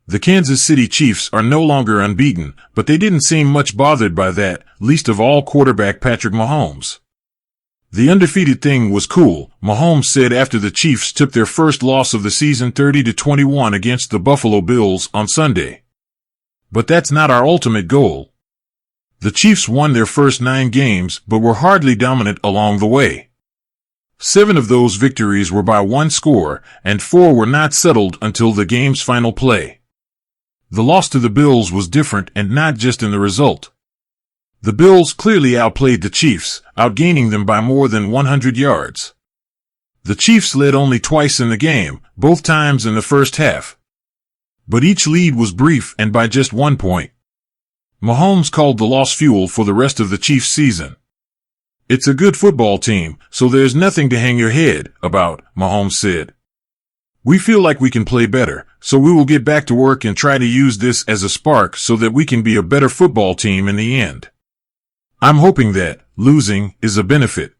The Kansas City Chiefs are no longer unbeaten, but they didn't seem much bothered by that, least of all quarterback Patrick Mahomes. The undefeated thing was cool, Mahomes said after the Chiefs took their first loss of the season 30-21 against the Buffalo Bills on Sunday. But that's not our ultimate goal. The Chiefs won their first 9 games, but were hardly dominant along the way. 7 of those victories were by 1 score, and 4 were not settled until the game's final play. The loss to the Bills was different, and not just in the result. The Bills clearly outplayed the Chiefs, outgaining them by more than 100 yards. The Chiefs led only twice in the game, both times in the first half. But each lead was brief and by just 1 point. Mahomes called the loss fuel for the rest of the Chiefs' season. "It's a good football team, so there's nothing to hang your head about," Mahomes said. "We feel like we can play better, so we will get back to work and try to use this as a spark so that we can be a better football team in the end. I'm hoping that losing is a benefit.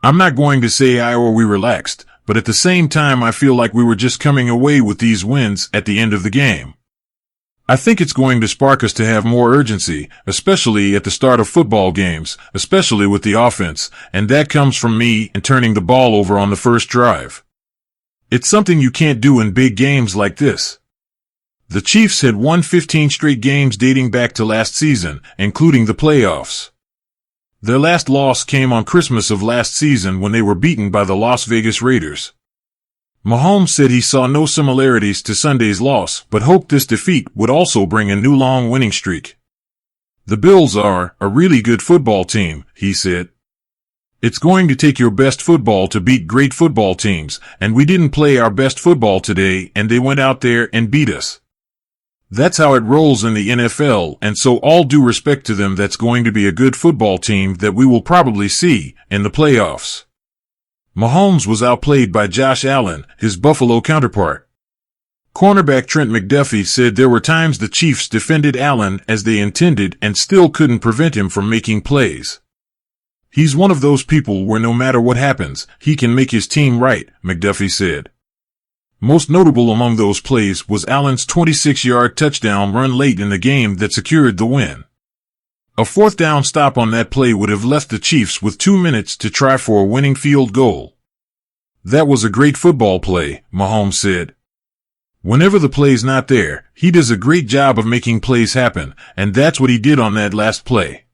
I'm not going to say we relaxed, but at the same time I feel like we were just coming away with these wins at the end of the game. I think it's going to spark us to have more urgency, especially at the start of football games, especially with the offense, and that comes from me and turning the ball over on the first drive. It's something you can't do in big games like this." The Chiefs had won 15 straight games dating back to last season, including the playoffs. Their last loss came on Christmas of last season when they were beaten by the Las Vegas Raiders. Mahomes said he saw no similarities to Sunday's loss, but hoped this defeat would also bring a new long winning streak. "The Bills are a really good football team," he said. "It's going to take your best football to beat great football teams, and we didn't play our best football today and they went out there and beat us. That's how it rolls in the NFL, and so all due respect to them, that's going to be a good football team that we will probably see in the playoffs." Mahomes was outplayed by Josh Allen, his Buffalo counterpart. Cornerback Trent McDuffie said there were times the Chiefs defended Allen as they intended and still couldn't prevent him from making plays. "He's one of those people where no matter what happens, he can make his team right," McDuffie said. Most notable among those plays was Allen's 26-yard touchdown run late in the game that secured the win. A 4th down stop on that play would have left the Chiefs with 2 minutes to try for a winning field goal. "That was a great football play," Mahomes said. "Whenever the play's not there, he does a great job of making plays happen, and that's what he did on that last play.